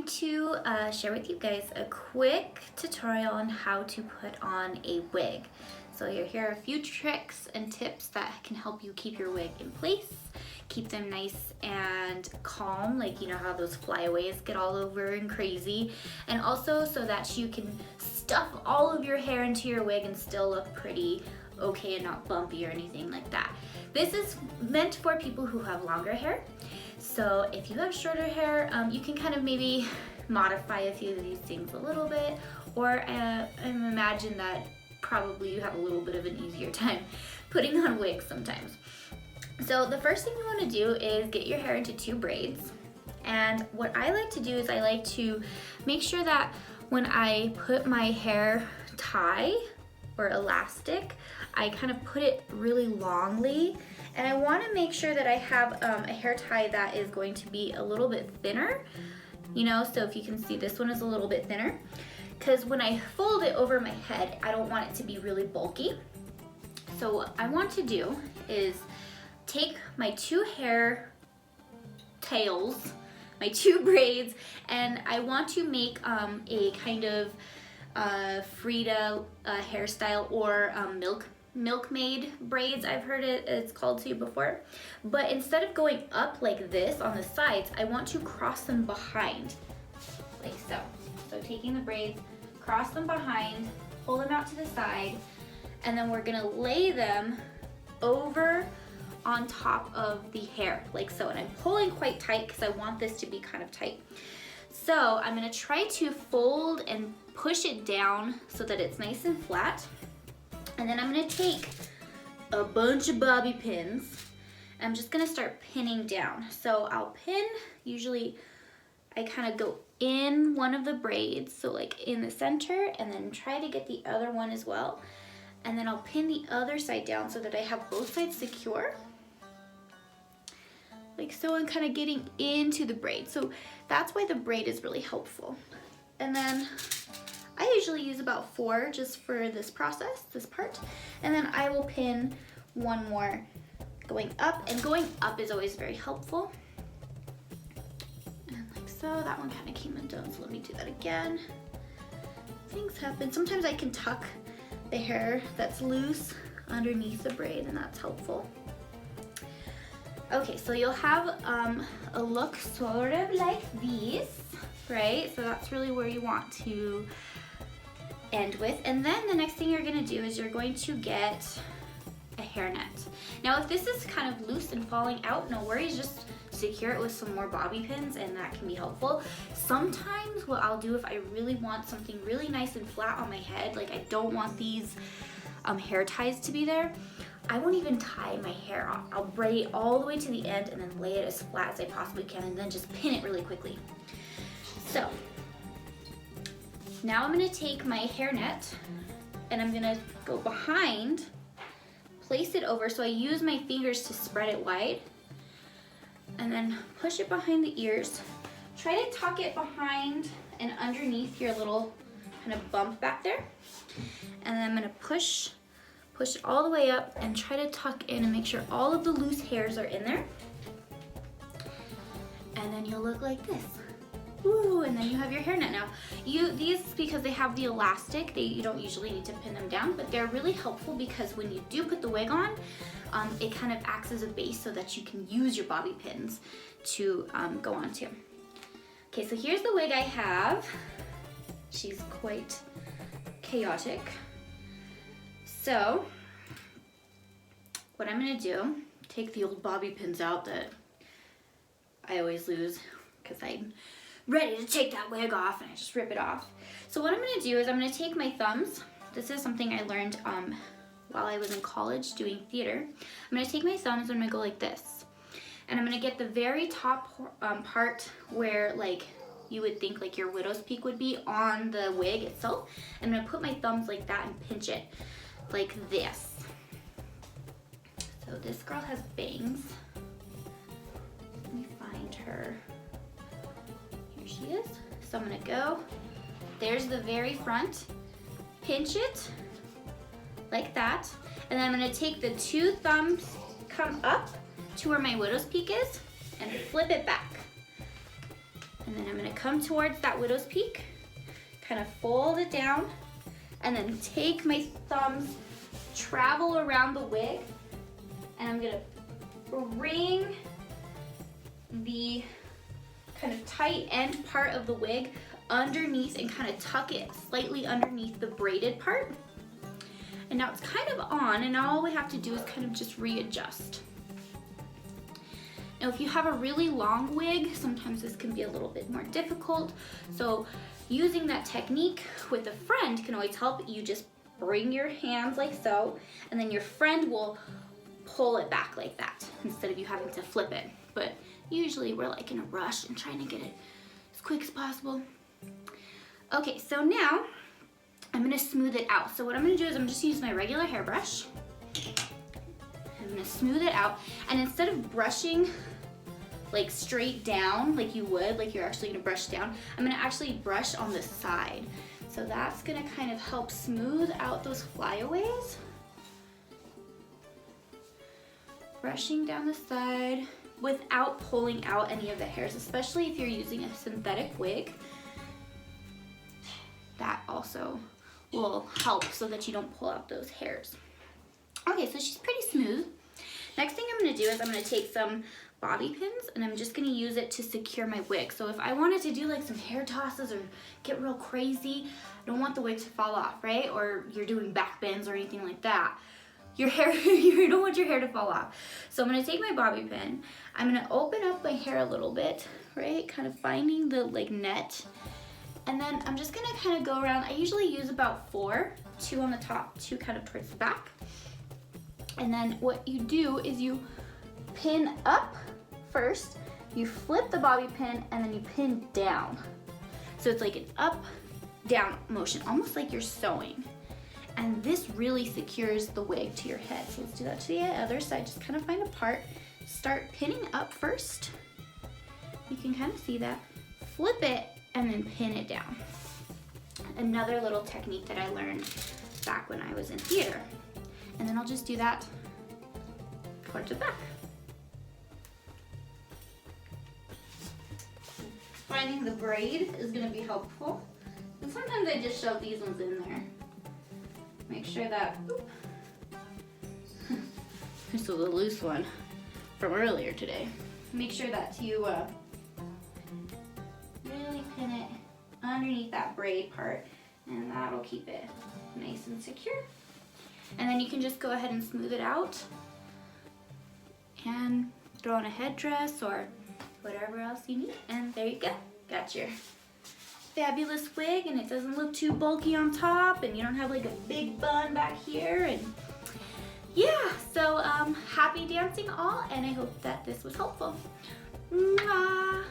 to share with you guys a quick tutorial on how to put on a wig. So here are a few tricks and tips that can help you keep your wig in place, keep them nice and calm, like you know how those flyaways get all over and crazy, and also so that you can stuff all of your hair into your wig and still look pretty okay and not bumpy or anything like that. This is meant for people who have longer hair. So if you have shorter hair, you can kind of maybe modify a few of these things a little bit, or imagine that probably you have a little bit of an easier time putting on wigs sometimes. So the first thing you want to do is get your hair into 2 braids. And what I like to do is I like to make sure that when I put my hair tie or elastic, I kind of put it really longly. And I want to make sure that I have a hair tie that is going to be a little bit thinner, you know, so if you can see, this one is a little bit thinner, because when I fold it over my head, I don't want it to be really bulky. So what I want to do is take my 2 hair tails, my 2 braids, and I want to make a kind of Frida hairstyle, or milkmaid braids, I've heard it's called to before. But instead of going up like this on the sides, I want to cross them behind, like so. So taking the braids, cross them behind, pull them out to the side, and then we're gonna lay them over on top of the hair, like so. And I'm pulling quite tight because I want this to be kind of tight. So I'm gonna try to fold and push it down so that it's nice and flat. And then I'm gonna take a bunch of bobby pins. I'm just gonna start pinning down. So I'll pin, usually I kind of go in one of the braids, so like in the center, and then try to get the other one as well. And then I'll pin the other side down so that I have both sides secure. Like so, I'm kind of getting into the braid. So that's why the braid is really helpful. And then I usually use about 4 just for this process, this part. And then I will pin one more going up, and going up is always very helpful. And like so, that one kind of came undone, so let me do that again. Things happen. Sometimes I can tuck the hair that's loose underneath the braid, and that's helpful. Okay, so you'll have a look sort of like this, right? So that's really where you want to end with. And then the next thing you're gonna do is you're going to get a hairnet. Now if this is kind of loose and falling out, no worries, just secure it with some more bobby pins and that can be helpful. Sometimes what I'll do if I really want something really nice and flat on my head, like I don't want these hair ties to be there, I won't even tie my hair off. I'll braid it all the way to the end and then lay it as flat as I possibly can, and then just pin it really quickly. So now I'm gonna take my hairnet and I'm gonna go behind, place it over, so I use my fingers to spread it wide, and then push it behind the ears. Try to tuck it behind and underneath your little kind of bump back there. And then I'm gonna push it all the way up and try to tuck in and make sure all of the loose hairs are in there. And then you'll look like this. Ooh, and then you have your hairnet. Now, these, because they have the elastic, you don't usually need to pin them down, but they're really helpful because when you do put the wig on, it kind of acts as a base so that you can use your bobby pins to go onto. Okay, so here's the wig I have. She's quite chaotic. So, what I'm gonna do, take the old bobby pins out that I always lose because I'm ready to take that wig off and I just rip it off. So what I'm gonna do is I'm gonna take my thumbs. This is something I learned while I was in college doing theater. I'm gonna take my thumbs and I'm gonna go like this. And I'm gonna get the very top part where like you would think like your widow's peak would be on the wig itself. I'm gonna put my thumbs like that and pinch it like this. So this girl has bangs. Let me find her. Here she is. So I'm gonna go, there's the very front, pinch it like that, and then I'm gonna take the 2 thumbs, come up to where my widow's peak is, and flip it back. And then I'm gonna come towards that widow's peak, kind of fold it down, and then take my thumbs, travel around the wig, and I'm gonna bring the kind of tight end part of the wig underneath and kind of tuck it slightly underneath the braided part. And now it's kind of on, and now all we have to do is kind of just readjust. Now if you have a really long wig, sometimes this can be a little bit more difficult. So using that technique with a friend can always help. You just bring your hands like so, and then your friend will pull it back like that instead of you having to flip it. But usually we're like in a rush and trying to get it as quick as possible. Okay, so now I'm gonna smooth it out. So what I'm gonna do is I'm just use my regular hairbrush. I'm gonna smooth it out, and instead of brushing like straight down like you would, like you're actually gonna brush down, I'm gonna actually brush on the side. So that's gonna kind of help smooth out those flyaways. Brushing down the side without pulling out any of the hairs, especially if you're using a synthetic wig. That also will help so that you don't pull out those hairs. Okay, so she's pretty smooth. Next thing I'm gonna do is I'm gonna take some bobby pins and I'm just gonna use it to secure my wig. So if I wanted to do like some hair tosses or get real crazy, I don't want the wig to fall off, right? Or you're doing back bends or anything like that. Your hair, you don't want your hair to fall off. So I'm gonna take my bobby pin, I'm gonna open up my hair a little bit, right? Kind of finding the like net. And then I'm just gonna kind of go around. I usually use about 4, 2 on the top, 2 kind of towards the back. And then what you do is you pin up first, you flip the bobby pin, and then you pin down. So it's like an up, down motion, almost like you're sewing. And this really secures the wig to your head. So let's do that to the other side. Just kind of find a part, start pinning up first. You can kind of see that. Flip it, and then pin it down. Another little technique that I learned back when I was in theater. And then I'll just do that towards the back. Finding the braid is gonna be helpful. And sometimes I just shove these ones in there. Make sure that, this was a loose one from earlier today. Make sure that you really pin it underneath that braid part, and that'll keep it nice and secure. And then you can just go ahead and smooth it out and throw on a headdress or whatever else you need. And there you go. Got your fabulous wig, and it doesn't look too bulky on top, and you don't have like a big bun back here. And yeah, so happy dancing all, and I hope that this was helpful. Mwah.